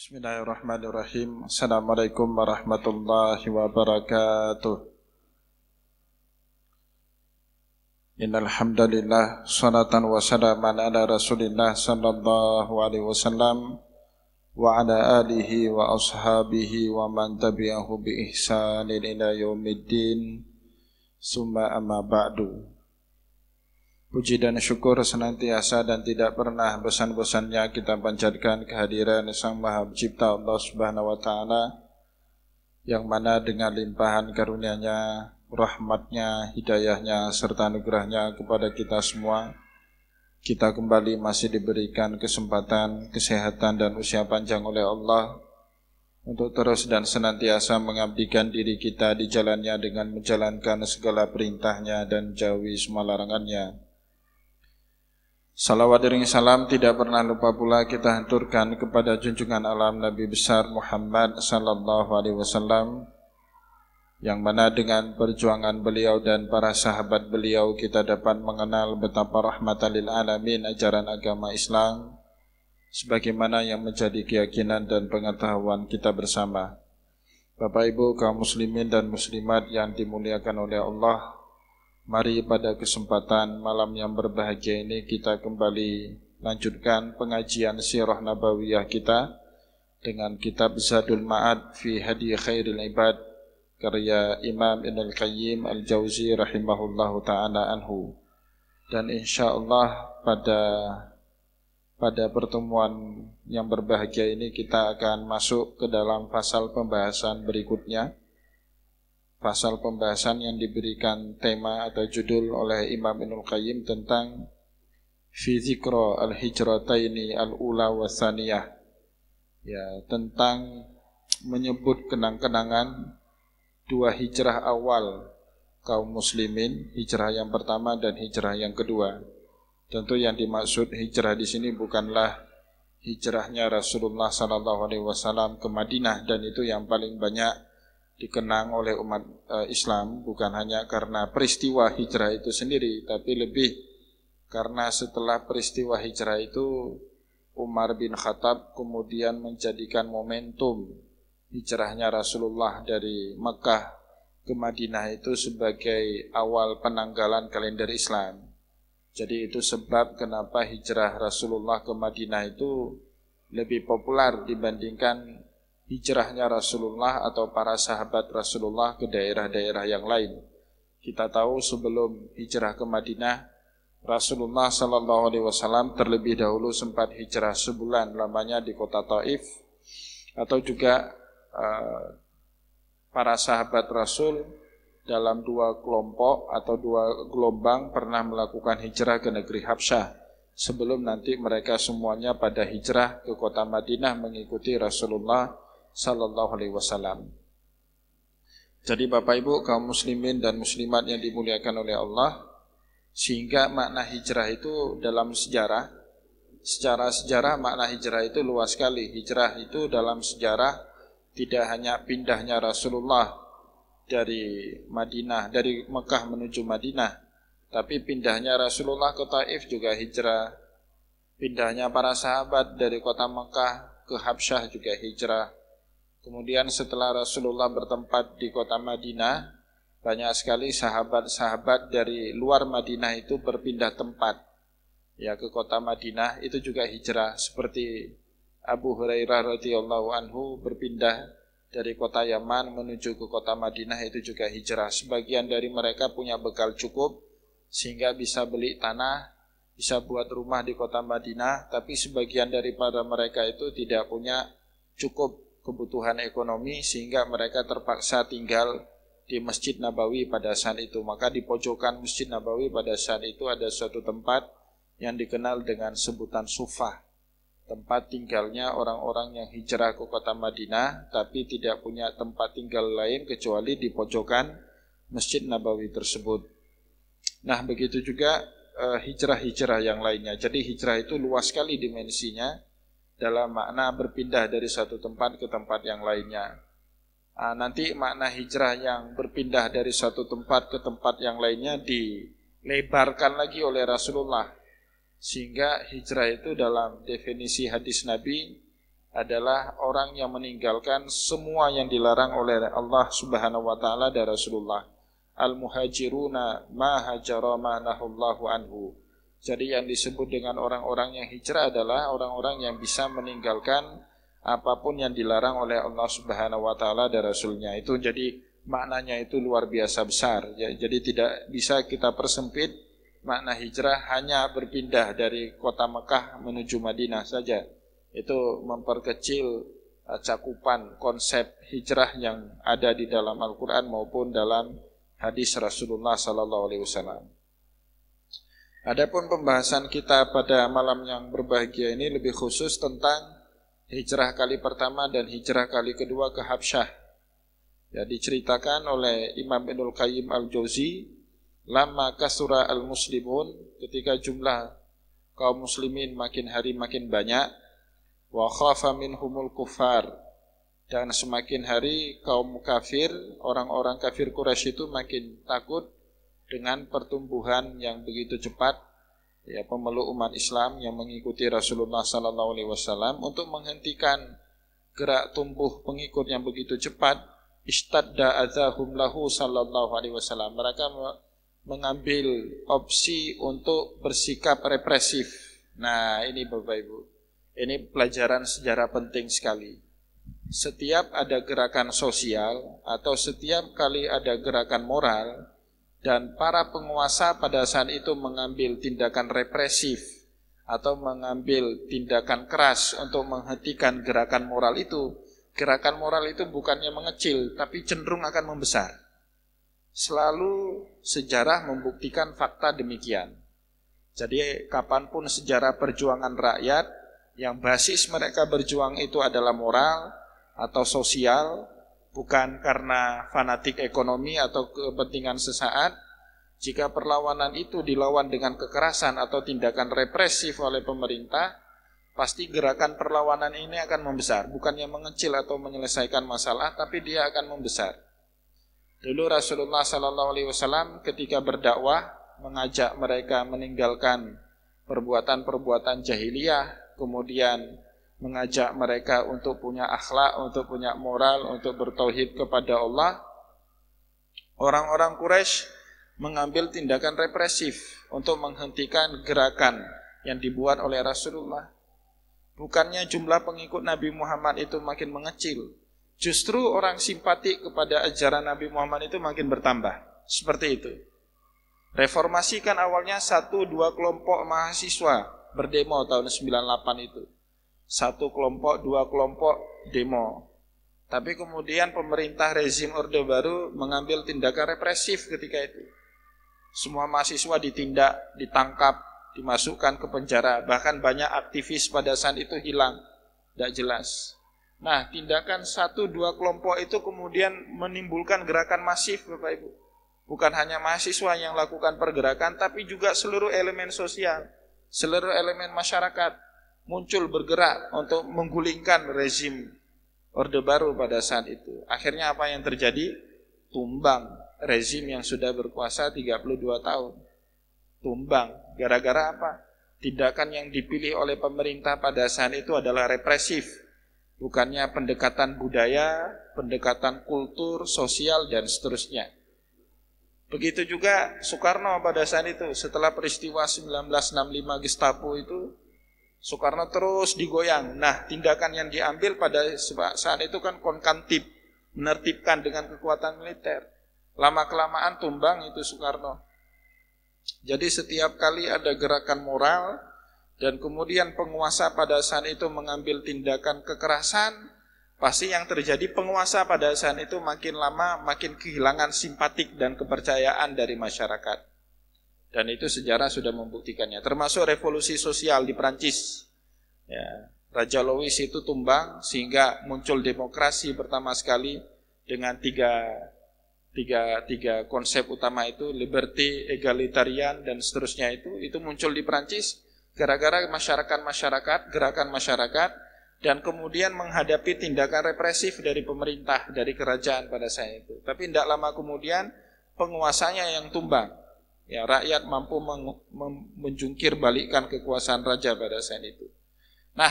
Bismillahirrahmanirrahim. Assalamualaikum warahmatullahi wabarakatuh. Innal hamdalillah salatan wa salaman ala Rasulillah sallallahu alaihi wasallam wa ala alihi wa ashabihi wa man tabi'ahu bi ihsanin ila yaumiddin. Summa amma ba'du. Puji dan syukur senantiasa dan tidak pernah bosan-bosannya kita panjatkan kehadiran Sang Maha Pencipta Allah Subhanahu wa Ta'ala, yang mana dengan limpahan karunia-Nya, rahmat-Nya, hidayah-Nya serta anugerah-Nya kepada kita semua, kita kembali masih diberikan kesempatan, kesehatan dan usia panjang oleh Allah untuk terus dan senantiasa mengabdikan diri kita di jalannya dengan menjalankan segala perintah-Nya dan jauhi semua larangan-Nya. Salawat dan salam tidak pernah lupa pula kita haturkan kepada junjungan alam Nabi besar Muhammad sallallahu alaihi wasallam, yang mana dengan perjuangan beliau dan para sahabat beliau kita dapat mengenal betapa rahmatan lil alamin ajaran agama Islam, sebagaimana yang menjadi keyakinan dan pengetahuan kita bersama. Bapak Ibu kaum muslimin dan muslimat yang dimuliakan oleh Allah, mari pada kesempatan malam yang berbahagia ini kita kembali lanjutkan pengajian sirah nabawiyah kita dengan kitab Zadul Ma'ad fi Hadi Khairil Ibad karya Imam Ibnul Qayyim Al-Jauzi rahimahullahu ta'ala anhu. Dan insyaallah pada pertemuan yang berbahagia ini kita akan masuk ke dalam pasal pembahasan berikutnya. Pasal pembahasan yang diberikan tema atau judul oleh Imam Ibnul Qayyim tentang fi dzikra al-hijrataini al-ula wa tsaniyah, ya, tentang menyebut kenang-kenangan dua hijrah awal kaum muslimin, hijrah yang pertama dan hijrah yang kedua. Tentu yang dimaksud hijrah di sini bukanlah hijrahnya Rasulullah sallallahu alaihi wasallam ke Madinah, dan itu yang paling banyak dikenang oleh umat Islam, bukan hanya karena peristiwa hijrah itu sendiri, tapi lebih karena setelah peristiwa hijrah itu Umar bin Khattab kemudian menjadikan momentum hijrahnya Rasulullah dari Mekah ke Madinah itu sebagai awal penanggalan kalender Islam. Jadi itu sebab kenapa hijrah Rasulullah ke Madinah itu lebih populer dibandingkan hijrahnya Rasulullah atau para sahabat Rasulullah ke daerah-daerah yang lain. Kita tahu sebelum hijrah ke Madinah, Rasulullah sallallahu alaihi wasallam terlebih dahulu sempat hijrah sebulan lamanya di kota Taif, atau juga para sahabat Rasul dalam dua kelompok atau dua gelombang pernah melakukan hijrah ke negeri Habsyah, sebelum nanti mereka semuanya pada hijrah ke kota Madinah mengikuti Rasulullah sallallahu alaihi wasallam. Jadi Bapak Ibu kaum muslimin dan muslimat yang dimuliakan oleh Allah, sehingga makna hijrah itu dalam sejarah, secara sejarah makna hijrah itu luas sekali. Hijrah itu dalam sejarah tidak hanya pindahnya Rasulullah dari Madinah, dari Mekah menuju Madinah, tapi pindahnya Rasulullah ke Taif juga hijrah. Pindahnya para sahabat dari kota Mekah ke Habsyah juga hijrah. Kemudian setelah Rasulullah bertempat di kota Madinah, banyak sekali sahabat-sahabat dari luar Madinah itu berpindah tempat, ya, ke kota Madinah, itu juga hijrah. Seperti Abu Hurairah radhiyallahu anhu berpindah dari kota Yaman menuju ke kota Madinah, itu juga hijrah. Sebagian dari mereka punya bekal cukup sehingga bisa beli tanah, bisa buat rumah di kota Madinah, tapi sebagian daripada mereka itu tidak punya cukup kebutuhan ekonomi sehingga mereka terpaksa tinggal di Masjid Nabawi pada saat itu. Maka di pojokan Masjid Nabawi pada saat itu ada suatu tempat yang dikenal dengan sebutan Sufah, tempat tinggalnya orang-orang yang hijrah ke kota Madinah tapi tidak punya tempat tinggal lain kecuali di pojokan Masjid Nabawi tersebut. Nah, begitu juga hijrah-hijrah yang lainnya. Jadi hijrah itu luas sekali dimensinya dalam makna berpindah dari satu tempat ke tempat yang lainnya. Nanti makna hijrah yang berpindah dari satu tempat ke tempat yang lainnya dilebarkan lagi oleh Rasulullah, sehingga hijrah itu dalam definisi hadis Nabi adalah orang yang meninggalkan semua yang dilarang oleh Allah Subhanahu wa taala dan Rasulullah. Al-muhajiruna ma hajara ma nahullahu anhu. Jadi yang disebut dengan orang-orang yang hijrah adalah orang-orang yang bisa meninggalkan apapun yang dilarang oleh Allah Subhanahu wa taala dan Rasulnya. Itu jadi maknanya itu luar biasa besar. Jadi tidak bisa kita persempit makna hijrah hanya berpindah dari kota Mekah menuju Madinah saja. Itu memperkecil cakupan konsep hijrah yang ada di dalam Al-Quran maupun dalam hadis Rasulullah SAW. Adapun pembahasan kita pada malam yang berbahagia ini lebih khusus tentang hijrah kali pertama dan hijrah kali kedua ke Habsyah. Ya, diceritakan oleh Imam Ibnul Qayyim Al-Jauzi, lamma kasura al-muslimun, ketika jumlah kaum muslimin makin hari makin banyak, wa khafa minhumul kufar, dan semakin hari kaum kafir, orang-orang kafir Quraisy itu makin takut dengan pertumbuhan yang begitu cepat ya pemeluk umat Islam yang mengikuti Rasulullah SAW. Untuk menghentikan gerak tumbuh pengikut yang begitu cepat, ishtadda adzahum lahu sallallahu alaihi wasallam, mereka mengambil opsi untuk bersikap represif. Nah, ini Bapak Ibu, ini pelajaran sejarah penting sekali. Setiap ada gerakan sosial atau setiap kali ada gerakan moral dan para penguasa pada saat itu mengambil tindakan represif atau mengambil tindakan keras untuk menghentikan gerakan moral itu bukannya mengecil tapi cenderung akan membesar. Selalu sejarah membuktikan fakta demikian. Jadi kapanpun sejarah perjuangan rakyat yang basis mereka berjuang itu adalah moral atau sosial, bukan karena fanatik ekonomi atau kepentingan sesaat, jika perlawanan itu dilawan dengan kekerasan atau tindakan represif oleh pemerintah, pasti gerakan perlawanan ini akan membesar, bukannya mengecil atau menyelesaikan masalah, tapi dia akan membesar. Dulu Rasulullah SAW ketika berdakwah mengajak mereka meninggalkan perbuatan-perbuatan jahiliyah, kemudian mengajak mereka untuk punya akhlak, untuk punya moral, untuk bertauhid kepada Allah. Orang-orang Quraisy mengambil tindakan represif untuk menghentikan gerakan yang dibuat oleh Rasulullah. Bukannya jumlah pengikut Nabi Muhammad itu makin mengecil, justru orang simpatik kepada ajaran Nabi Muhammad itu makin bertambah. Seperti itu. Reformasi kan awalnya 1-2 kelompok mahasiswa berdemo tahun 98 itu. 1 kelompok, 2 kelompok demo. Tapi kemudian pemerintah rezim Orde Baru mengambil tindakan represif ketika itu. Semua mahasiswa ditindak, ditangkap, dimasukkan ke penjara. Bahkan banyak aktivis pada saat itu hilang, tidak jelas. Nah, tindakan 1-2 kelompok itu kemudian menimbulkan gerakan masif, Bapak Ibu. Bukan hanya mahasiswa yang lakukan pergerakan, tapi juga seluruh elemen sosial, seluruh elemen masyarakat muncul bergerak untuk menggulingkan rezim Orde Baru pada saat itu. Akhirnya apa yang terjadi? Tumbang rezim yang sudah berkuasa 32 tahun. Tumbang. Gara-gara apa? Tindakan yang dipilih oleh pemerintah pada saat itu adalah represif. Bukannya pendekatan budaya, pendekatan kultur, sosial, dan seterusnya. Begitu juga Soekarno pada saat itu. Setelah peristiwa 1965 Gestapo itu, Soekarno terus digoyang. Nah, tindakan yang diambil pada saat itu kan konkantip, menertibkan dengan kekuatan militer. Lama-kelamaan tumbang itu Soekarno. Jadi setiap kali ada gerakan moral dan kemudian penguasa pada saat itu mengambil tindakan kekerasan, pasti yang terjadi penguasa pada saat itu makin lama makin kehilangan simpatik dan kepercayaan dari masyarakat. Dan itu sejarah sudah membuktikannya. Termasuk revolusi sosial di Prancis. Ya, Raja Louis itu tumbang sehingga muncul demokrasi pertama sekali dengan tiga konsep utama itu, liberty, egalitarian, dan seterusnya itu muncul di Prancis gara-gara masyarakat, gerakan masyarakat, dan kemudian menghadapi tindakan represif dari pemerintah, dari kerajaan pada saat itu. Tapi tidak lama kemudian penguasanya yang tumbang. Ya, rakyat mampu menjungkir balikkan kekuasaan raja pada saat itu. Nah,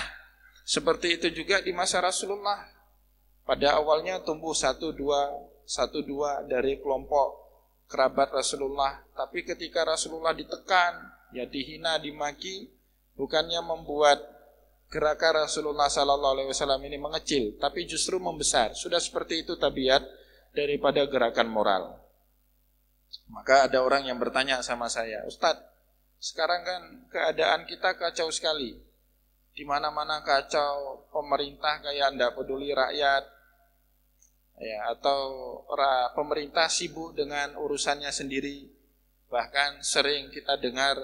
Seperti itu juga di masa Rasulullah. Pada awalnya tumbuh satu dua dari kelompok kerabat Rasulullah. Tapi ketika Rasulullah ditekan, ya dihina, dimaki, bukannya membuat gerakan Rasulullah SAW ini mengecil, tapi justru membesar. Sudah seperti itu tabiat daripada gerakan moral. Maka ada orang yang bertanya sama saya, Ustadz, sekarang kan keadaan kita kacau sekali. Di mana-mana kacau, pemerintah kayak tidak peduli rakyat, ya, atau pemerintah sibuk dengan urusannya sendiri. Bahkan sering kita dengar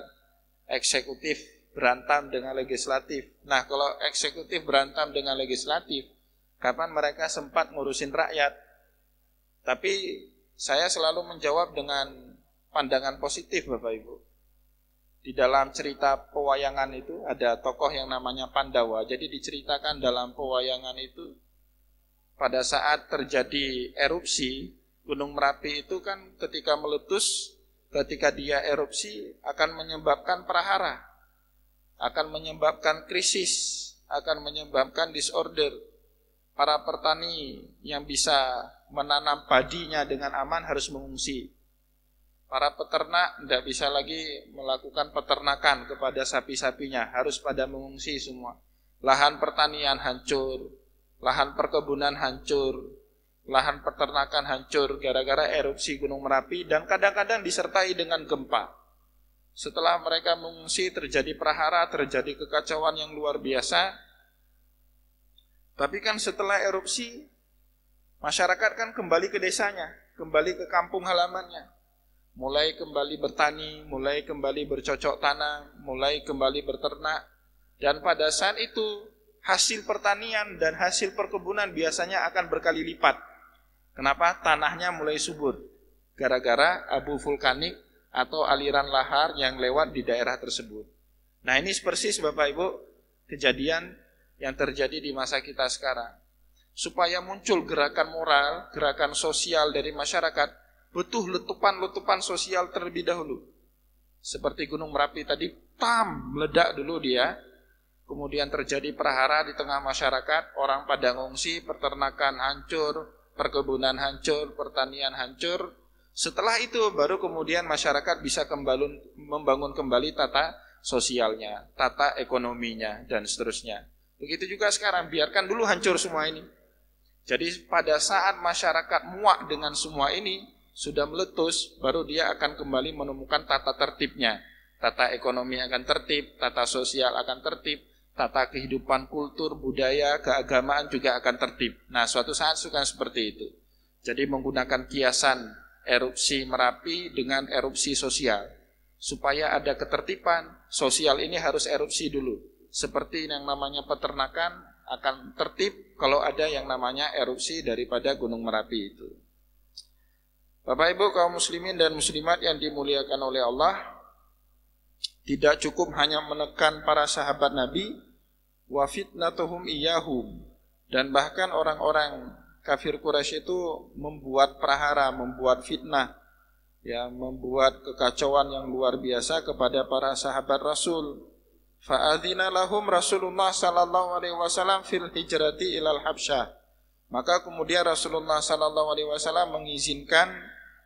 eksekutif berantam dengan legislatif. Nah, kalau eksekutif berantam dengan legislatif, kapan mereka sempat ngurusin rakyat? Tapi saya selalu menjawab dengan pandangan positif, Bapak Ibu. Di dalam cerita pewayangan itu ada tokoh yang namanya Pandawa. Jadi diceritakan dalam pewayangan itu, pada saat terjadi erupsi Gunung Merapi itu kan ketika meletus, ketika dia erupsi akan menyebabkan prahara, akan menyebabkan krisis, akan menyebabkan disorder. Para petani yang bisa menanam padinya dengan aman harus mengungsi. Para peternak tidak bisa lagi melakukan peternakan kepada sapi-sapinya, harus pada mengungsi semua. Lahan pertanian hancur, lahan perkebunan hancur, lahan peternakan hancur gara-gara erupsi Gunung Merapi, dan kadang-kadang disertai dengan gempa. Setelah mereka mengungsi terjadi prahara, terjadi kekacauan yang luar biasa. Tapi kan setelah erupsi, masyarakat kan kembali ke desanya, kembali ke kampung halamannya. Mulai kembali bertani, mulai kembali bercocok tanam, mulai kembali berternak. Dan pada saat itu hasil pertanian dan hasil perkebunan biasanya akan berkali lipat. Kenapa? Tanahnya mulai subur gara-gara abu vulkanik atau aliran lahar yang lewat di daerah tersebut. Nah, ini persis Bapak Ibu kejadian yang terjadi di masa kita sekarang. Supaya muncul gerakan moral, gerakan sosial dari masyarakat, butuh letupan-letupan sosial terlebih dahulu. Seperti Gunung Merapi tadi, meledak dulu dia. Kemudian terjadi prahara di tengah masyarakat, orang pada ngungsi, peternakan hancur, perkebunan hancur, pertanian hancur. Setelah itu baru kemudian masyarakat bisa membangun kembali tata sosialnya, tata ekonominya, dan seterusnya. Begitu juga sekarang, biarkan dulu hancur semua ini. Jadi pada saat masyarakat muak dengan semua ini, sudah meletus, baru dia akan kembali menemukan tata tertibnya. Tata ekonomi akan tertib, tata sosial akan tertib, tata kehidupan kultur, budaya, keagamaan juga akan tertib. Nah, suatu saat suka seperti itu. Jadi menggunakan kiasan erupsi Merapi dengan erupsi sosial. Supaya ada ketertiban, sosial ini harus erupsi dulu. Seperti yang namanya peternakan akan tertib kalau ada yang namanya erupsi daripada Gunung Merapi itu. Bapak Ibu kaum muslimin dan muslimat yang dimuliakan oleh Allah, tidak cukup hanya menekan para sahabat Nabi, wa fitnatuhum iyahum, dan bahkan orang-orang kafir Quraisy itu membuat prahara, membuat fitnah, ya, membuat kekacauan yang luar biasa kepada para sahabat Rasul. Fa'adzina lahum Rasulullah sallallahu alaihi wasallam fil hijrati ilal Habsyah. Maka kemudian Rasulullah sallallahu alaihi wasallam mengizinkan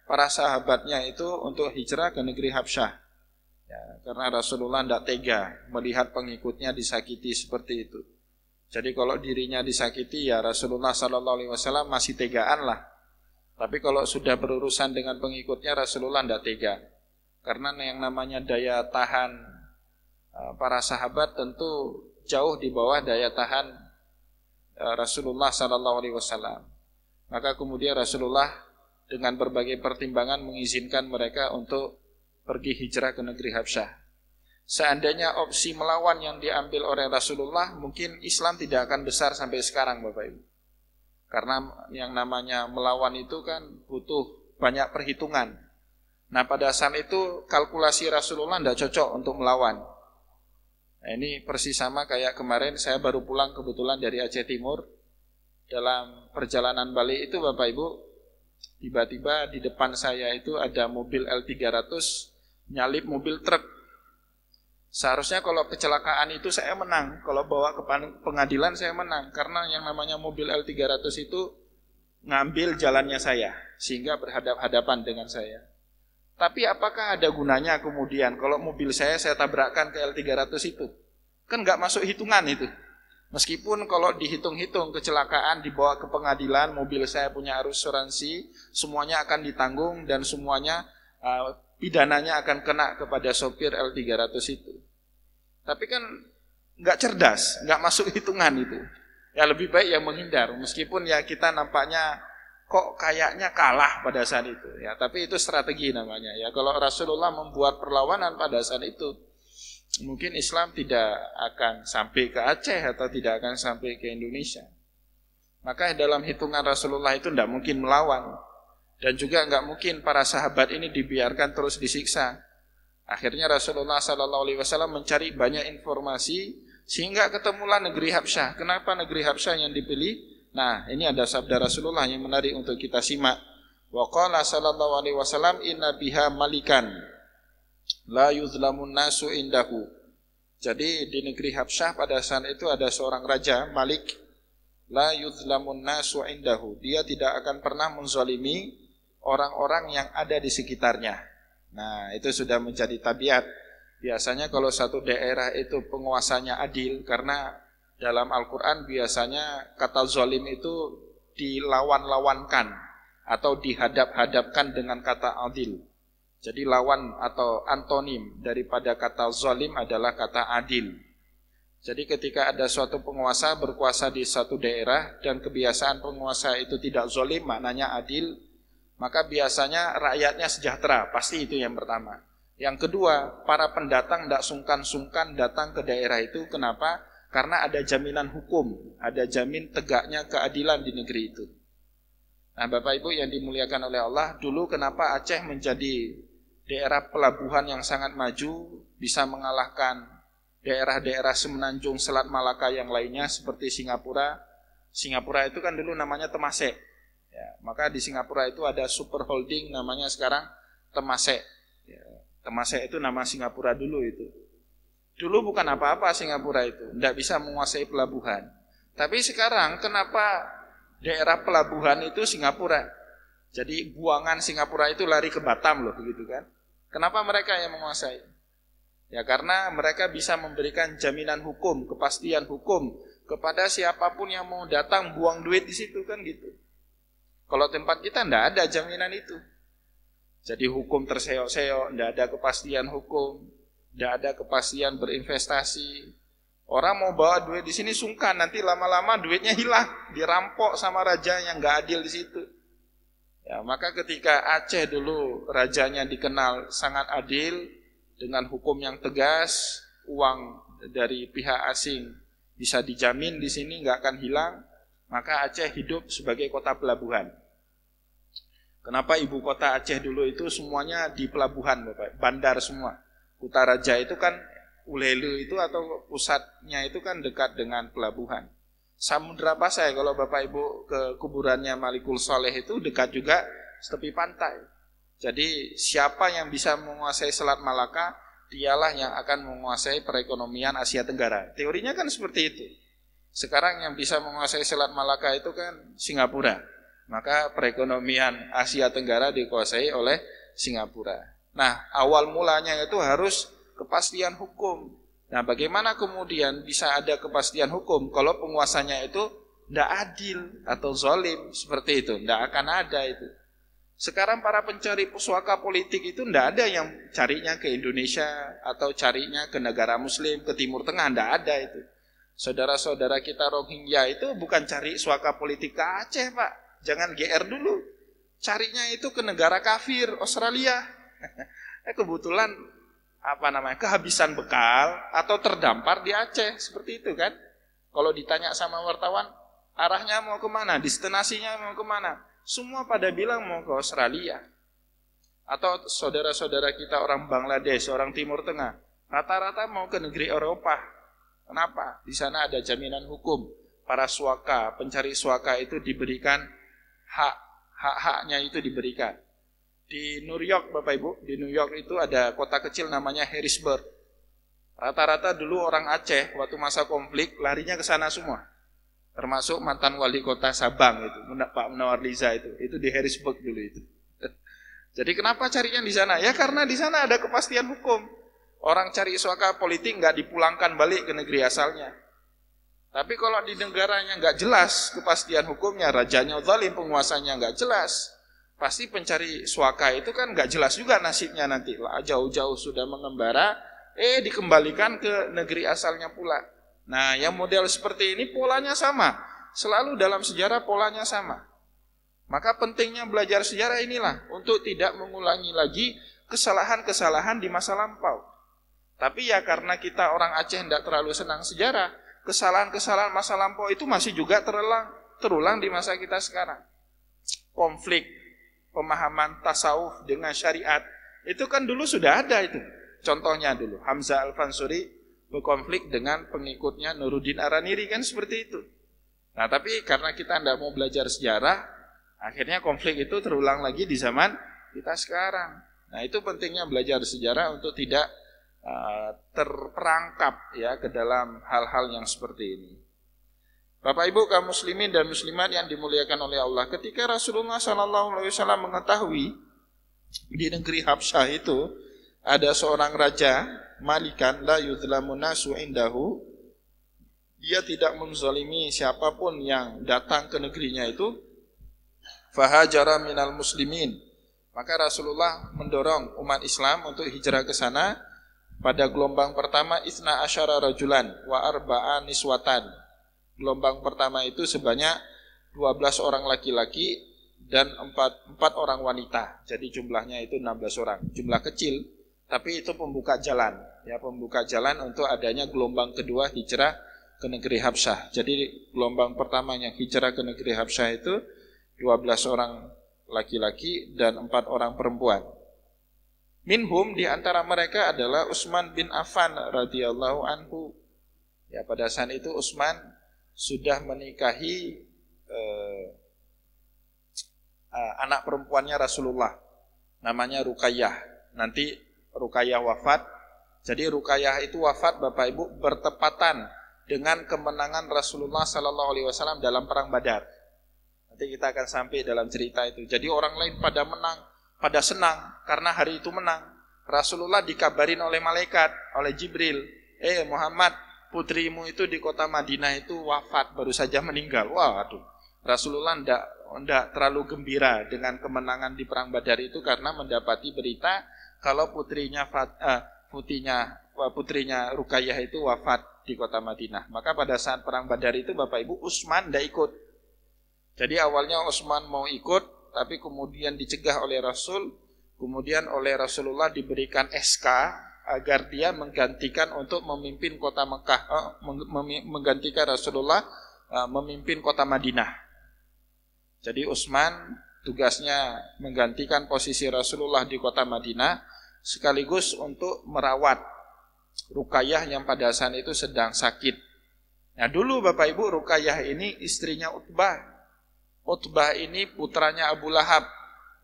para sahabatnya itu untuk hijrah ke negeri Habsyah. Ya, karena Rasulullah tidak tega melihat pengikutnya disakiti seperti itu. Jadi kalau dirinya disakiti, ya Rasulullah sallallahu alaihi wasallam masih tegaan lah. Tapi kalau sudah berurusan dengan pengikutnya, Rasulullah tidak tega. Karena yang namanya daya tahan para sahabat tentu jauh di bawah daya tahan Rasulullah sallallahu alaihi wasallam. Maka kemudian Rasulullah dengan berbagai pertimbangan mengizinkan mereka untuk pergi hijrah ke negeri Habsyah. Seandainya opsi melawan yang diambil oleh Rasulullah, mungkin Islam tidak akan besar sampai sekarang Bapak Ibu. Karena yang namanya melawan itu kan butuh banyak perhitungan. Nah, pada saat itu kalkulasi Rasulullah tidak cocok untuk melawan. Nah, ini persis sama kayak kemarin saya baru pulang kebetulan dari Aceh Timur. Dalam perjalanan balik itu Bapak Ibu, tiba-tiba di depan saya itu ada mobil L300 nyalip mobil truk. Seharusnya kalau kecelakaan itu saya menang, kalau bawa ke pengadilan saya menang, karena yang namanya mobil L300 itu ngambil jalannya saya, sehingga berhadap-hadapan dengan saya. Tapi apakah ada gunanya kemudian kalau mobil saya tabrakkan ke L300 itu? Kan nggak masuk hitungan itu. Meskipun kalau dihitung-hitung kecelakaan dibawa ke pengadilan, mobil saya punya asuransi, semuanya akan ditanggung dan semuanya pidananya akan kena kepada sopir L300 itu. Tapi kan nggak cerdas, nggak masuk hitungan itu. Ya lebih baik yang menghindar, meskipun ya kita nampaknya kok kayaknya kalah pada saat itu. Ya, tapi itu strategi namanya. Ya, kalau Rasulullah membuat perlawanan pada saat itu, mungkin Islam tidak akan sampai ke Aceh atau tidak akan sampai ke Indonesia. Maka dalam hitungan Rasulullah itu tidak mungkin melawan. Dan juga nggak mungkin para sahabat ini dibiarkan terus disiksa. Akhirnya Rasulullah SAW mencari banyak informasi sehingga ketemulah negeri Habsyah. Kenapa negeri Habsyah yang dipilih? Nah, ini ada sabda Rasulullah yang menarik untuk kita simak. Wa qala sallallahu alaihi wasallam inna biha malikan la yuzlamun nasu indahu. Jadi di negeri Habsyah pada saat itu ada seorang raja, Malik, la yuzlamun nasu indahu. Dia tidak akan pernah menzalimi orang-orang yang ada di sekitarnya. Nah, itu sudah menjadi tabiat. Biasanya kalau satu daerah itu penguasanya adil, karena dalam Al-Quran biasanya kata zalim itu dilawan-lawankan atau dihadap-hadapkan dengan kata adil. Jadi lawan atau antonim daripada kata zalim adalah kata adil. Jadi ketika ada suatu penguasa berkuasa di satu daerah dan kebiasaan penguasa itu tidak zalim, maknanya adil, maka biasanya rakyatnya sejahtera, pasti itu yang pertama. Yang kedua, para pendatang tidak sungkan-sungkan datang ke daerah itu. Kenapa? Karena ada jaminan hukum, ada jamin tegaknya keadilan di negeri itu. Nah, Bapak Ibu yang dimuliakan oleh Allah, dulu kenapa Aceh menjadi daerah pelabuhan yang sangat maju, bisa mengalahkan daerah-daerah semenanjung Selat Malaka yang lainnya seperti Singapura. Singapura itu kan dulu namanya Temasek. Ya, maka di Singapura itu ada super holding namanya sekarang Temasek. Ya, Temasek itu nama Singapura dulu itu. Dulu bukan apa-apa Singapura itu, tidak bisa menguasai pelabuhan. Tapi sekarang kenapa daerah pelabuhan itu Singapura? Jadi buangan Singapura itu lari ke Batam loh, begitu kan? Kenapa mereka yang menguasai? Ya karena mereka bisa memberikan jaminan hukum, kepastian hukum kepada siapapun yang mau datang buang duit di situ kan gitu. Kalau tempat kita tidak ada jaminan itu. Jadi hukum terseok-seok, tidak ada kepastian hukum, tidak ada kepastian berinvestasi. Orang mau bawa duit di sini sungkan, nanti lama-lama duitnya hilang, dirampok sama raja yang nggak adil di situ. Ya, maka ketika Aceh dulu rajanya dikenal sangat adil dengan hukum yang tegas, uang dari pihak asing bisa dijamin di sini nggak akan hilang. Maka Aceh hidup sebagai kota pelabuhan. Kenapa ibu kota Aceh dulu itu semuanya di pelabuhan, Bapak? Bandar semua. Kutaraja itu kan Ulelu itu atau pusatnya itu kan dekat dengan pelabuhan. Samudra Pasai kalau Bapak Ibu ke kuburannya Malikul Saleh itu dekat juga tepi pantai. Jadi siapa yang bisa menguasai Selat Malaka, dialah yang akan menguasai perekonomian Asia Tenggara. Teorinya kan seperti itu. Sekarang yang bisa menguasai Selat Malaka itu kan Singapura. Maka perekonomian Asia Tenggara dikuasai oleh Singapura. Nah, awal mulanya itu harus kepastian hukum. Nah, bagaimana kemudian bisa ada kepastian hukum kalau penguasanya itu tidak adil atau zalim seperti itu? Tidak akan ada itu. Sekarang para pencari suaka politik itu tidak ada yang carinya ke Indonesia atau carinya ke negara Muslim, ke Timur Tengah, tidak ada itu. Saudara-saudara kita Rohingya itu bukan cari suaka politik ke Aceh, Pak. Jangan GR dulu. Carinya itu ke negara kafir, Australia. Kebetulan kehabisan bekal atau terdampar di Aceh, seperti itu kan. Kalau ditanya sama wartawan, arahnya mau kemana, destinasinya mau kemana, semua pada bilang mau ke Australia. Atau saudara-saudara kita orang Bangladesh, orang Timur Tengah, rata-rata mau ke negeri Eropa. Kenapa? Di sana ada jaminan hukum. Para suaka, pencari suaka itu diberikan hak-haknya itu diberikan. Di New York, Bapak Ibu, di New York itu ada kota kecil namanya Harrisburg. Rata-rata dulu orang Aceh waktu masa konflik larinya ke sana semua. Termasuk mantan wali kota Sabang itu, Pak Munawar Liza itu di Harrisburg dulu itu. Jadi kenapa carinya di sana? Ya karena di sana ada kepastian hukum. Orang cari suaka politik nggak dipulangkan balik ke negeri asalnya. Tapi kalau di negaranya nggak jelas kepastian hukumnya, rajanya zalim, penguasanya nggak jelas, pasti pencari suaka itu kan nggak jelas juga nasibnya nanti. Jauh-jauh sudah mengembara, dikembalikan ke negeri asalnya pula. Nah, yang model seperti ini polanya sama. Selalu dalam sejarah polanya sama. Maka pentingnya belajar sejarah inilah untuk tidak mengulangi lagi kesalahan-kesalahan di masa lampau. Tapi ya karena kita orang Aceh tidak terlalu senang sejarah, kesalahan-kesalahan masa lampau itu masih juga terulang di masa kita sekarang. Konflik pemahaman tasawuf dengan syariat itu kan dulu sudah ada itu. Contohnya dulu Hamzah Al-Fansuri berkonflik dengan pengikutnya Nuruddin Araniri kan seperti itu. Nah tapi karena kita tidak mau belajar sejarah, akhirnya konflik itu terulang lagi di zaman kita sekarang. Nah itu pentingnya belajar sejarah untuk tidak terperangkap ya ke dalam hal-hal yang seperti ini. Bapak Ibu kaum muslimin dan muslimat yang dimuliakan oleh Allah, ketika Rasulullah SAW mengetahui di negeri Habsyah itu ada seorang raja malikan la yuzlamun nasu indahu, dia tidak menzalimi siapapun yang datang ke negerinya itu, fahajara minal muslimin, maka Rasulullah mendorong umat Islam untuk hijrah ke sana. Pada gelombang pertama isna asyara rajulan wa arba'an niswatan. Gelombang pertama itu sebanyak 12 orang laki-laki dan 4 orang wanita. Jadi jumlahnya itu 16 orang. Jumlah kecil, tapi itu pembuka jalan. Ya, pembuka jalan untuk adanya gelombang kedua hijrah ke negeri Habsyah. Jadi gelombang pertama yang hijrah ke negeri Habsyah itu 12 orang laki-laki dan 4 orang perempuan. Minhum, di antara mereka adalah Utsman bin Affan radhiyallahu anhu. Ya, pada saat itu Utsman sudah menikahi anak perempuannya Rasulullah, namanya Ruqayyah. Nanti Ruqayyah wafat. Jadi Ruqayyah itu wafat Bapak Ibu bertepatan dengan kemenangan Rasulullah SAW dalam perang Badar. Nanti kita akan sampai dalam cerita itu. Jadi orang lain pada menang, pada senang karena hari itu menang. Rasulullah dikabarin oleh malaikat, oleh Jibril, Muhammad, putrimu itu di kota Madinah itu wafat, baru saja meninggal. Wah, aduh. Rasulullah tidak terlalu gembira dengan kemenangan di perang Badar itu karena mendapati berita kalau putrinya Ruqayyah itu wafat di kota Madinah. Maka pada saat perang Badar itu Bapak Ibu Utsman tidak ikut. Jadi awalnya Utsman mau ikut, tapi kemudian dicegah oleh Rasul, kemudian oleh Rasulullah diberikan SK agar dia menggantikan untuk memimpin kota Mekah, menggantikan Rasulullah memimpin kota Madinah. Jadi Utsman tugasnya menggantikan posisi Rasulullah di kota Madinah, sekaligus untuk merawat Ruqayyah yang pada saat itu sedang sakit. Nah dulu Bapak Ibu Ruqayyah ini istrinya Utbah. Utbah ini putranya Abu Lahab.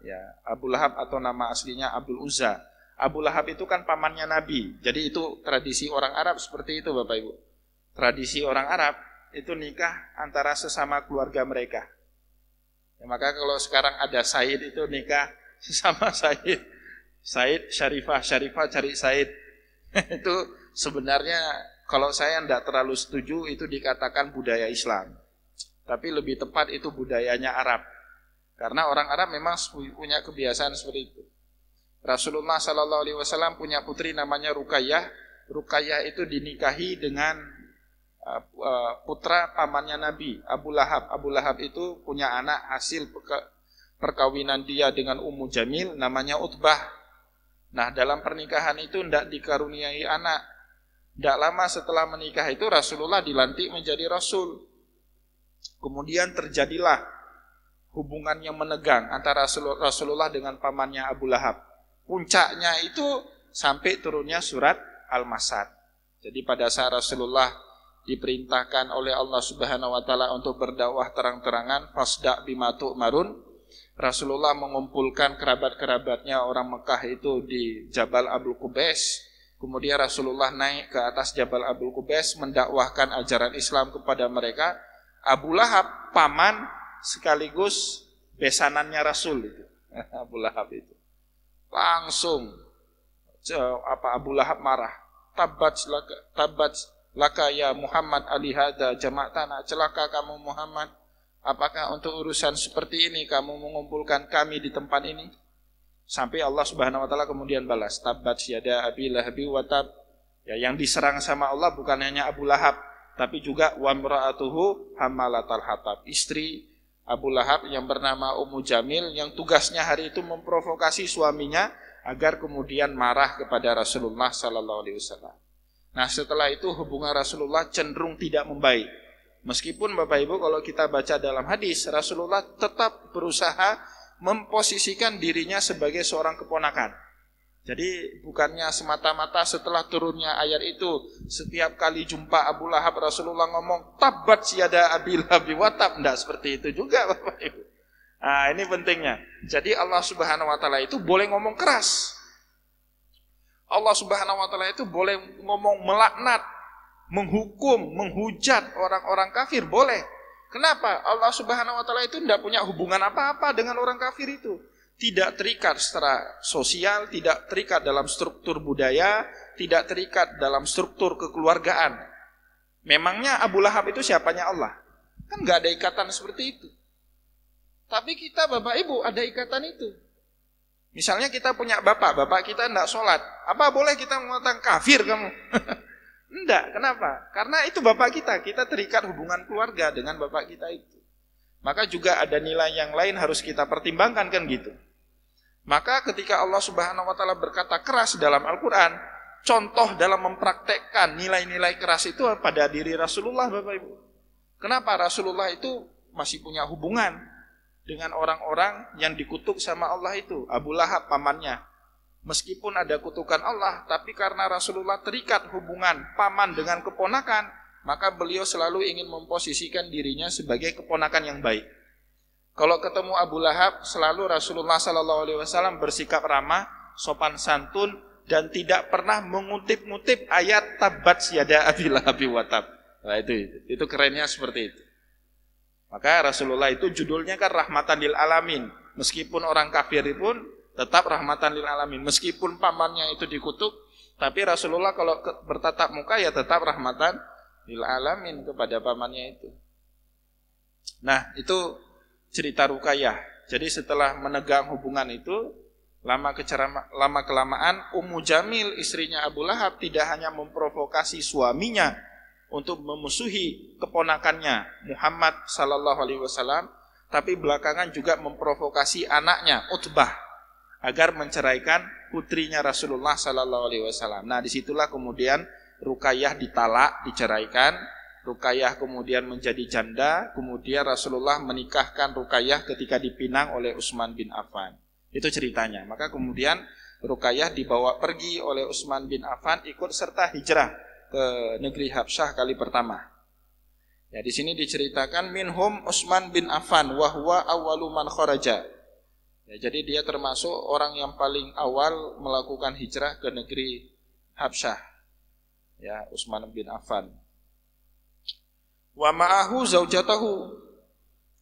Ya, Abu Lahab atau nama aslinya Abdul Uzza. Abu Lahab itu kan pamannya Nabi. Jadi itu tradisi orang Arab seperti itu Bapak Ibu. Tradisi orang Arab itu nikah antara sesama keluarga mereka. Ya, maka kalau sekarang ada Said itu nikah sesama Said. Said, Syarifah cari Said. Itu sebenarnya kalau saya tidak terlalu setuju itu dikatakan budaya Islam. Tapi lebih tepat itu budayanya Arab. Karena orang Arab memang punya kebiasaan seperti itu. Rasulullah SAW punya putri namanya Ruqayyah. Ruqayyah itu dinikahi dengan putra pamannya Nabi, Abu Lahab. Abu Lahab itu punya anak hasil perkawinan dia dengan Ummu Jamil, namanya Utbah. Nah dalam pernikahan itu tidak dikaruniai anak. Tidak lama setelah menikah itu Rasulullah dilantik menjadi Rasul. Kemudian terjadilah hubungan yang menegang antara Rasulullah dengan pamannya Abu Lahab. Puncaknya itu sampai turunnya surat Al-Masad. Jadi pada saat Rasulullah diperintahkan oleh Allah Subhanahu wa taala untuk berdakwah terang-terangan, fasda' bima tu'marun, Rasulullah mengumpulkan kerabat-kerabatnya orang Mekah itu di Jabal Abul Qubais. Kemudian Rasulullah naik ke atas Jabal Abul Qubais mendakwahkan ajaran Islam kepada mereka. Abu Lahab paman sekaligus besanannya Rasul itu. Abu Lahab itu. Langsung Abu Lahab marah. Tabat laka ya Muhammad alihada jama'tana. Celaka kamu Muhammad. Apakah untuk urusan seperti ini kamu mengumpulkan kami di tempat ini? Sampai Allah Subhanahu wa taala kemudian balas, tabat yada abi lahabi wa tab. Ya, yang diserang sama Allah bukan hanya Abu Lahab, tapi juga wa imra'atuhu hammalatal hatab. Istri Abu Lahab yang bernama Ummu Jamil yang tugasnya hari itu memprovokasi suaminya agar kemudian marah kepada Rasulullah sallallahu alaihi wasallam. Nah, setelah itu hubungan Rasulullah cenderung tidak membaik. Meskipun Bapak Ibu kalau kita baca dalam hadis, Rasulullah tetap berusaha memposisikan dirinya sebagai seorang keponakan. Jadi bukannya semata-mata setelah turunnya ayat itu, setiap kali jumpa Abu Lahab Rasulullah ngomong tabat yada abi lahabi wa tab. Tidak seperti itu juga Bapak Ibu. Nah, ini pentingnya. Jadi Allah Subhanahu wa taala itu boleh ngomong keras. Allah Subhanahu wa taala itu boleh ngomong melaknat, menghukum, menghujat orang-orang kafir, boleh. Kenapa? Allah Subhanahu wa taala itu tidak punya hubungan apa-apa dengan orang kafir itu. Tidak terikat secara sosial, tidak terikat dalam struktur budaya, tidak terikat dalam struktur kekeluargaan. Memangnya Abu Lahab itu siapanya Allah? Kan nggak ada ikatan seperti itu. Tapi kita Bapak Ibu ada ikatan itu. Misalnya kita punya bapak kita tidak sholat. Apa boleh kita mengatakan kafir kamu? Enggak, kenapa? Karena itu bapak kita terikat hubungan keluarga dengan bapak kita itu. Maka juga ada nilai yang lain harus kita pertimbangkan kan gitu. Maka ketika Allah Subhanahu wa taala berkata keras dalam Al-Qur'an, contoh dalam mempraktekkan nilai-nilai keras itu pada diri Rasulullah Bapak Ibu. Kenapa? Rasulullah itu masih punya hubungan dengan orang-orang yang dikutuk sama Allah itu, Abu Lahab pamannya. Meskipun ada kutukan Allah, tapi karena Rasulullah terikat hubungan paman dengan keponakan, maka beliau selalu ingin memposisikan dirinya sebagai keponakan yang baik. Kalau ketemu Abu Lahab, selalu Rasulullah SAW bersikap ramah, sopan santun, dan tidak pernah mengutip-ngutip ayat tabat yada abi lahabi wa tab. Nah, itu kerennya seperti itu. Maka Rasulullah itu judulnya kan rahmatan lil alamin. Meskipun orang kafir pun tetap rahmatan lil alamin. Meskipun pamannya itu dikutuk, tapi Rasulullah kalau bertatap muka ya tetap rahmatan lil alamin kepada pamannya itu. Nah, itu cerita Ruqayyah. Jadi setelah menegang hubungan itu, lama kelamaan Ummu Jamil istrinya Abu Lahab tidak hanya memprovokasi suaminya untuk memusuhi keponakannya Muhammad sallallahu alaihi wasallam, tapi belakangan juga memprovokasi anaknya Utbah agar menceraikan putrinya Rasulullah sallallahu alaihi wasallam. Nah, disitulah kemudian Ruqayyah ditalak, diceraikan. Ruqayyah kemudian menjadi janda. Kemudian Rasulullah menikahkan Ruqayyah ketika dipinang oleh Utsman bin Affan. Itu ceritanya. Maka kemudian Ruqayyah dibawa pergi oleh Utsman bin Affan, ikut serta hijrah ke negeri Habsyah kali pertama. Ya, di sini diceritakan minhum Utsman bin Affan wa huwa awwalu man kharaja. Ya, jadi dia termasuk orang yang paling awal melakukan hijrah ke negeri Habsyah. Ya, Utsman bin Affan. Wa ma'ahu zaujatahu,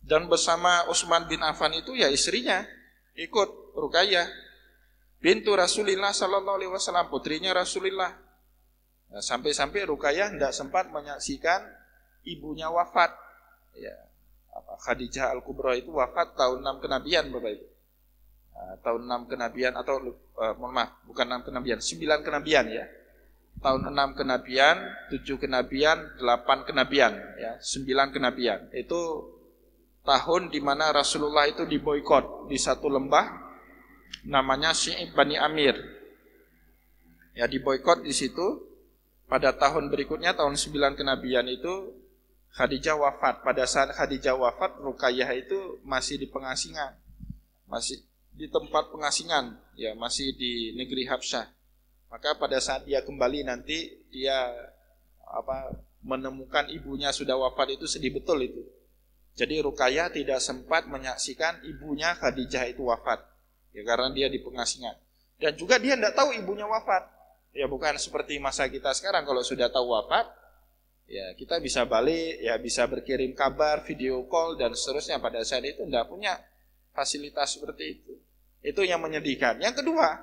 dan bersama Utsman bin Affan itu ya istrinya ikut Ruqayyah bintu Rasulillah sallallahu alaihi wasallam, putrinya Rasulullah. Nah, sampai-sampai Ruqayyah tidak sempat menyaksikan ibunya wafat. Ya, Khadijah Al-Kubra itu wafat tahun 6 kenabian Bapak Ibu. Nah, tahun 6 kenabian atau bukan 6 kenabian, 9 kenabian ya. Tahun 6 kenabian, 7 kenabian, 8 kenabian ya, 9 kenabian. Itu tahun di mana Rasulullah itu diboikot di satu lembah namanya Syi'ib Bani Amir. Ya, diboikot di situ. Pada tahun berikutnya, tahun 9 kenabian itu, Khadijah wafat. Pada saat Khadijah wafat, Ruqayyah itu masih di pengasingan. Masih di tempat pengasingan, ya, masih di negeri Habsyah. Maka pada saat dia kembali nanti, dia menemukan ibunya sudah wafat, itu sedih betul itu. Jadi Ruqayyah tidak sempat menyaksikan ibunya Khadijah itu wafat. Ya, karena dia di pengasingan. Dan juga dia tidak tahu ibunya wafat. Ya bukan seperti masa kita sekarang, kalau sudah tahu wafat, ya kita bisa balik, ya bisa berkirim kabar, video call dan seterusnya. Pada saat itu tidak punya fasilitas seperti itu. Itu yang menyedihkan. Yang kedua,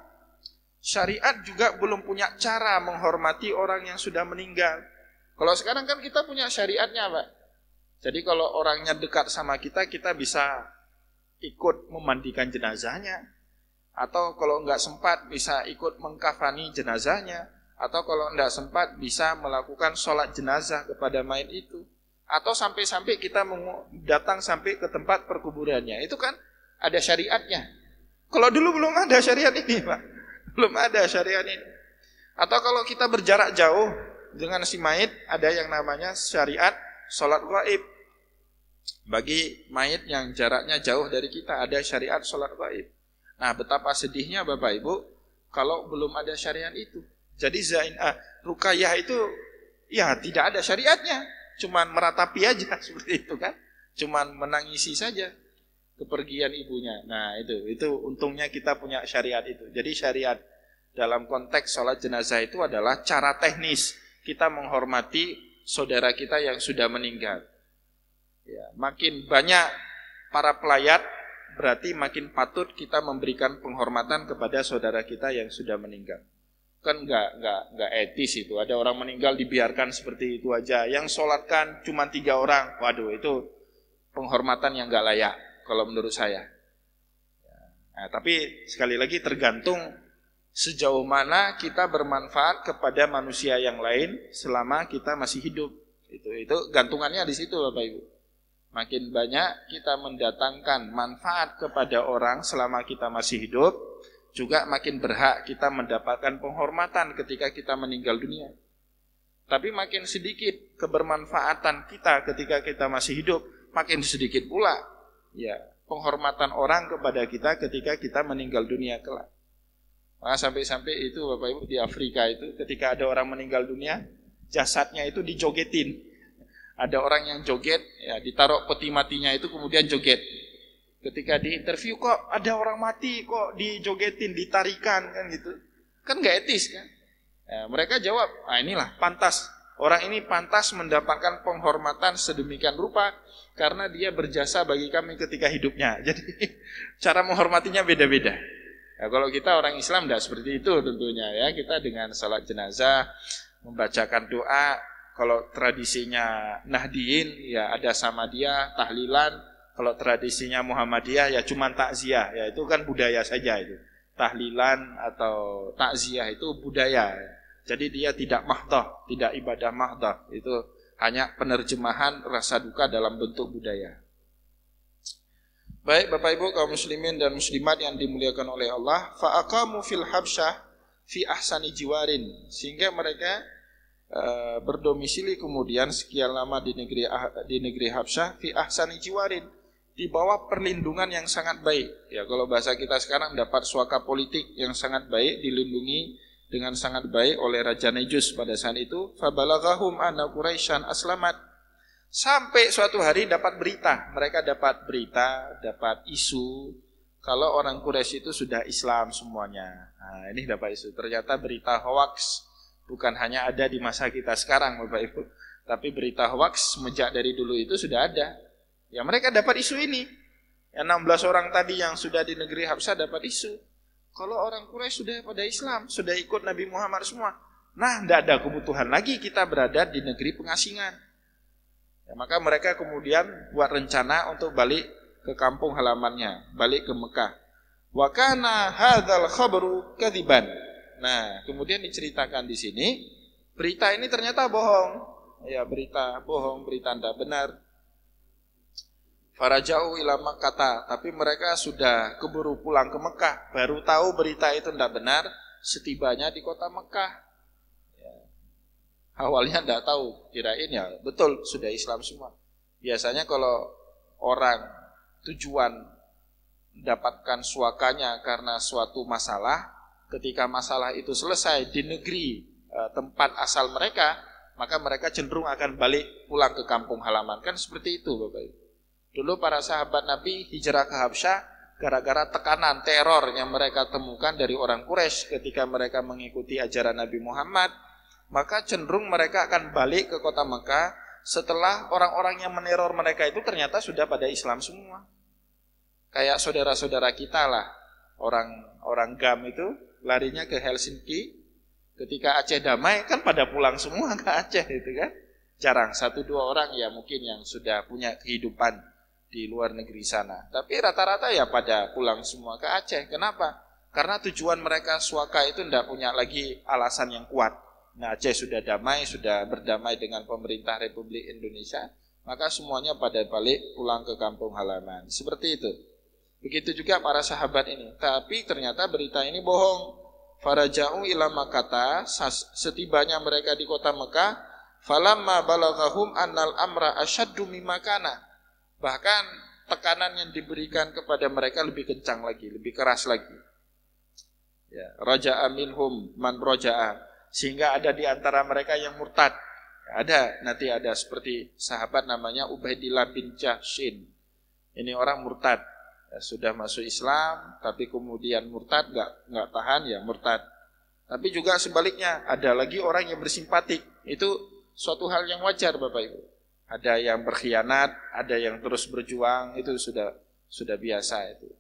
syariat juga belum punya cara menghormati orang yang sudah meninggal. Kalau sekarang kan kita punya syariatnya, Pak. Jadi kalau orangnya dekat sama kita, kita bisa ikut memandikan jenazahnya. Atau kalau enggak sempat bisa ikut mengkafani jenazahnya. Atau kalau enggak sempat bisa melakukan sholat jenazah kepada mayit itu. Atau sampai-sampai kita datang sampai ke tempat perkuburannya. Itu kan ada syariatnya. Kalau dulu belum ada syariat ini, Pak. Belum ada syariat ini. Atau kalau kita berjarak jauh dengan si mayit, ada yang namanya syariat sholat gaib. Bagi mayit yang jaraknya jauh dari kita, ada syariat sholat gaib. Nah, betapa sedihnya Bapak Ibu kalau belum ada syariat itu. Jadi ruqyah itu ya tidak ada syariatnya, cuman meratapi aja seperti itu kan, cuman menangisi saja kepergian ibunya. Nah, itu untungnya kita punya syariat itu. Jadi syariat dalam konteks sholat jenazah itu adalah cara teknis kita menghormati saudara kita yang sudah meninggal. Ya, makin banyak para pelayat, berarti makin patut kita memberikan penghormatan kepada saudara kita yang sudah meninggal. Kan enggak etis itu. Ada orang meninggal dibiarkan seperti itu aja. Yang sholatkan cuma 3 orang. Waduh, itu penghormatan yang enggak layak kalau menurut saya. Nah, tapi sekali lagi tergantung sejauh mana kita bermanfaat kepada manusia yang lain selama kita masih hidup. Itu gantungannya di situ Bapak Ibu. Makin banyak kita mendatangkan manfaat kepada orang selama kita masih hidup, juga makin berhak kita mendapatkan penghormatan ketika kita meninggal dunia. Tapi makin sedikit kebermanfaatan kita ketika kita masih hidup, makin sedikit pula ya penghormatan orang kepada kita ketika kita meninggal dunia kelak. Maka sampai-sampai itu Bapak Ibu di Afrika itu ketika ada orang meninggal dunia, jasadnya itu dijogetin. Ada orang yang joget, ya ditaruh peti matinya itu kemudian joget. Ketika diinterview, kok ada orang mati, kok dijogetin, ditarikan kan gitu. Kan gak etis kan. Ya, mereka jawab, inilah pantas. Orang ini pantas mendapatkan penghormatan sedemikian rupa karena dia berjasa bagi kami ketika hidupnya. Jadi cara menghormatinya beda-beda. Ya, kalau kita orang Islam tidak seperti itu tentunya ya. Kita dengan salat jenazah, membacakan doa. Kalau tradisinya Nahdiyin ya ada sama dia tahlilan. Kalau tradisinya Muhammadiyah ya cuma takziah. Ya itu kan budaya saja itu. Tahlilan atau takziah itu budaya. Jadi dia tidak mahdoh, tidak ibadah mahdoh. Itu hanya penerjemahan rasa duka dalam bentuk budaya. Baik Bapak Ibu kaum muslimin dan muslimat yang dimuliakan oleh Allah, fa aqamu fil habsyah fi ahsani jiwarin, sehingga mereka berdomisili kemudian sekian lama di negeri Habsyah fi ahsani jiwarin, di bawah perlindungan yang sangat baik. Ya kalau bahasa kita sekarang dapat suaka politik yang sangat baik, dilindungi dengan sangat baik oleh Raja Nejus pada saat itu. Fabalaghahum anna Quraisyan aslamat. Sampai suatu hari dapat berita, mereka dapat berita, dapat isu kalau orang Quraisy itu sudah Islam semuanya. Nah, ini dapat isu. Ternyata berita hoax. Bukan hanya ada di masa kita sekarang Bapak Ibu, tapi berita hoax semenjak dari dulu itu sudah ada. Ya mereka dapat isu ini. Yang 16 orang tadi yang sudah di negeri Habsyah dapat isu. Kalau orang Quraisy sudah pada Islam, sudah ikut Nabi Muhammad semua. Nah, tidak ada kebutuhan lagi kita berada di negeri pengasingan. Ya, maka mereka kemudian buat rencana untuk balik ke kampung halamannya, balik ke Mekah. Wa kana hadzal khabaru kadziban. Nah, kemudian diceritakan di sini, berita ini ternyata bohong. Ya, berita bohong, berita tidak benar. Faraja'u ila Makkah, tapi mereka sudah keburu pulang ke Mekah, baru tahu berita itu tidak benar setibanya di kota Mekah. Ya. Awalnya tidak tahu, kirain ya betul sudah Islam semua. Biasanya kalau orang tujuan mendapatkan suakanya karena suatu masalah, ketika masalah itu selesai di negeri tempat asal mereka, maka mereka cenderung akan balik pulang ke kampung halaman. Kan seperti itu Bapak Ibu. Dulu para sahabat Nabi hijrah ke Habsyah gara-gara tekanan teror yang mereka temukan dari orang Quraisy ketika mereka mengikuti ajaran Nabi Muhammad, maka cenderung mereka akan balik ke kota Mekah setelah orang-orang yang meneror mereka itu ternyata sudah pada Islam semua. Kayak saudara-saudara kita lah, orang GAM itu larinya ke Helsinki, ketika Aceh damai kan pada pulang semua ke Aceh itu kan. Jarang, 1-2 orang ya mungkin yang sudah punya kehidupan di luar negeri sana. Tapi rata-rata ya pada pulang semua ke Aceh. Kenapa? Karena tujuan mereka suaka itu tidak punya lagi alasan yang kuat. Nah, Aceh sudah damai, sudah berdamai dengan pemerintah Republik Indonesia, maka semuanya pada balik pulang ke kampung halaman. Seperti itu. Begitu juga para sahabat ini. Tapi ternyata berita ini bohong. Faraja'u ila Makkah, setibanya mereka di kota Mekah, falamma balaghahum annal amra asyaddu mimma kana. Bahkan tekanan yang diberikan kepada mereka lebih kencang lagi, lebih keras lagi. Ya, raja'a minhum man raja'a. Sehingga ada di antara mereka yang murtad. Ada, nanti ada seperti sahabat namanya Ubaidillah bin Jahshin. Ini orang murtad. Ya, sudah masuk Islam, tapi kemudian murtad, nggak tahan ya murtad. Tapi juga sebaliknya, ada lagi orang yang bersimpatik. Itu suatu hal yang wajar Bapak Ibu. Ada yang berkhianat, ada yang terus berjuang, itu sudah biasa itu.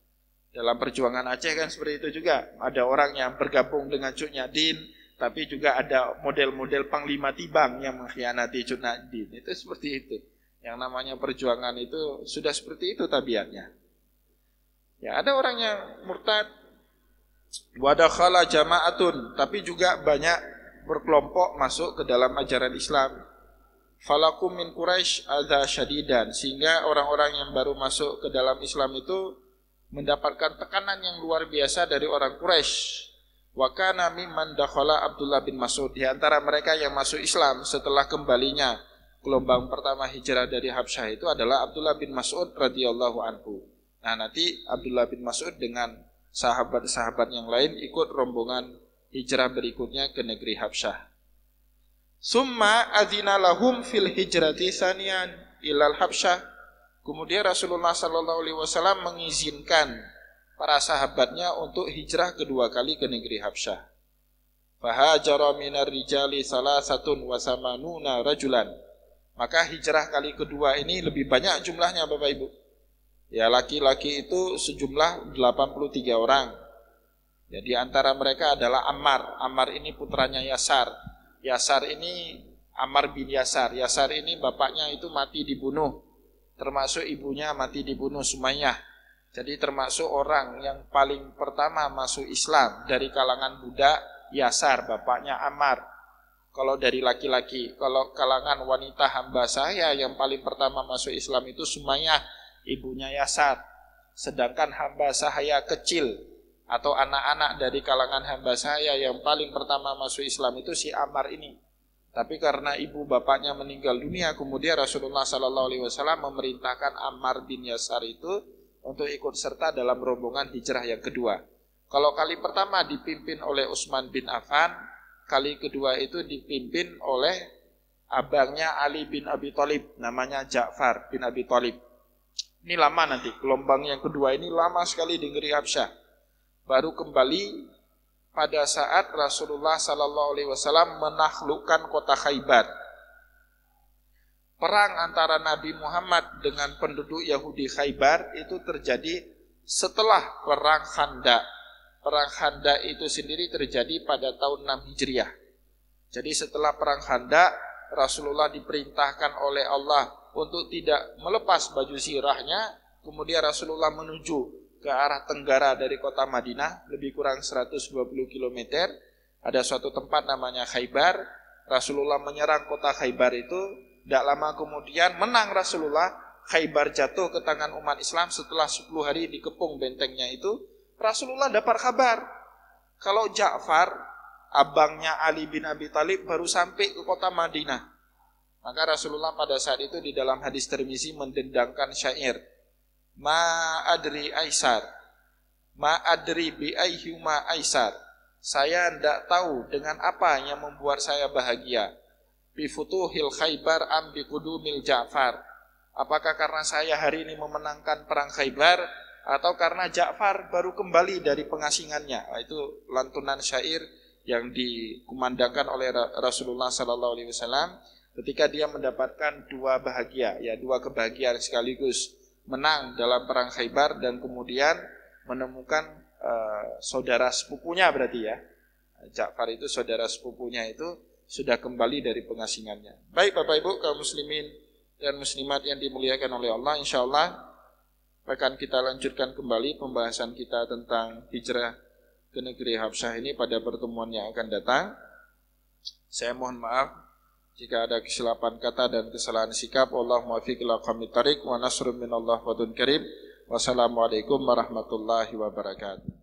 Dalam perjuangan Aceh kan seperti itu juga. Ada orang yang bergabung dengan Cuk Nyadin, tapi juga ada model-model Panglima Tibang yang mengkhianati Cuk Nyadin. Itu seperti itu. Yang namanya perjuangan itu sudah seperti itu tabiatnya. Ya, ada orang yang murtad, wadakhala jama'atun, tapi juga banyak berkelompok masuk ke dalam ajaran Islam. Falakum min Quraisy adza syadidan, sehingga orang-orang yang baru masuk ke dalam Islam itu mendapatkan tekanan yang luar biasa dari orang Quraisy. Wa kana mimman dakhala Abdullah bin Mas'ud, di antara mereka yang masuk Islam setelah kembalinya gelombang pertama hijrah dari Habsyah itu adalah Abdullah bin Mas'ud radhiyallahu anhu. Nah, nanti Abdullah bin Mas'ud dengan sahabat-sahabat yang lain ikut rombongan hijrah berikutnya ke negeri Habsyah. Summa adzina lahum fil hijrati saniyan ilal Habsyah. Kemudian Rasulullah sallallahu alaihi wasallam mengizinkan para sahabatnya untuk hijrah kedua kali ke negeri Habsyah. Fahajara minar rijali salasatun wa samanuna rajulan. Maka hijrah kali kedua ini lebih banyak jumlahnya Bapak Ibu. Ya, laki-laki itu sejumlah 83 orang. Jadi antara mereka adalah Ammar. Ammar ini putranya Yasar. Yasar ini Ammar bin Yasar. Yasar ini bapaknya itu mati dibunuh. Termasuk ibunya mati dibunuh, Sumayyah. Jadi termasuk orang yang paling pertama masuk Islam dari kalangan budak, Yasar, bapaknya Ammar. Kalau dari laki-laki, kalau kalangan wanita hamba saya yang paling pertama masuk Islam itu Sumayyah, ibunya Yasar. Sedangkan hamba saya kecil atau anak-anak dari kalangan hamba saya yang paling pertama masuk Islam itu si Ammar ini. Tapi karena ibu bapaknya meninggal dunia, kemudian Rasulullah SAW memerintahkan Ammar bin Yasar itu untuk ikut serta dalam rombongan hijrah yang kedua. Kalau kali pertama dipimpin oleh Utsman bin Affan, kali kedua itu dipimpin oleh abangnya Ali bin Abi Thalib, namanya Ja'far bin Abi Thalib. Ini lama nanti, gelombang yang kedua ini lama sekali di negeri Habsyah. Baru kembali pada saat Rasulullah SAW menaklukkan kota Khaybar. Perang antara Nabi Muhammad dengan penduduk Yahudi Khaybar itu terjadi setelah perang Khandaq. Perang Khandaq itu sendiri terjadi pada tahun 6 Hijriah. Jadi setelah perang Khandaq, Rasulullah diperintahkan oleh Allah untuk tidak melepas baju sirahnya. Kemudian Rasulullah menuju ke arah tenggara dari kota Madinah, lebih kurang 120 km. Ada suatu tempat namanya Khaybar. Rasulullah menyerang kota Khaybar itu. Tidak lama kemudian menang Rasulullah. Khaybar jatuh ke tangan umat Islam. Setelah 10 hari dikepung bentengnya itu, Rasulullah dapat kabar kalau Ja'far, abangnya Ali bin Abi Thalib, baru sampai ke kota Madinah. Maka Rasulullah pada saat itu di dalam hadis Tirmizi mendendangkan syair, Ma adri aisar, ma adri bi ayyuma aisar. Saya tidak tahu dengan apa yang membuat saya bahagia. Bi futuhil Khaybar am bi qudumil Ja'far. Apakah karena saya hari ini memenangkan perang Khaybar atau karena Ja'far baru kembali dari pengasingannya. Itu lantunan syair yang dikumandangkan oleh Rasulullah SAW ketika dia mendapatkan dua bahagia, ya dua kebahagiaan sekaligus, menang dalam perang Khaybar dan kemudian menemukan saudara sepupunya berarti ya. Ja'far itu saudara sepupunya itu sudah kembali dari pengasingannya. Baik Bapak Ibu kaum muslimin dan muslimat yang dimuliakan oleh Allah, insyaallah akan kita lanjutkan kembali pembahasan kita tentang hijrah ke negeri Habsyah ini pada pertemuan yang akan datang. Saya mohon maaf jika ada kesilapan kata dan kesalahan sikap. Allahumma fiq ila qamit tariq wa nasrun minallah wa dun karim. Wassalamualaikum warahmatullahi wabarakatuh.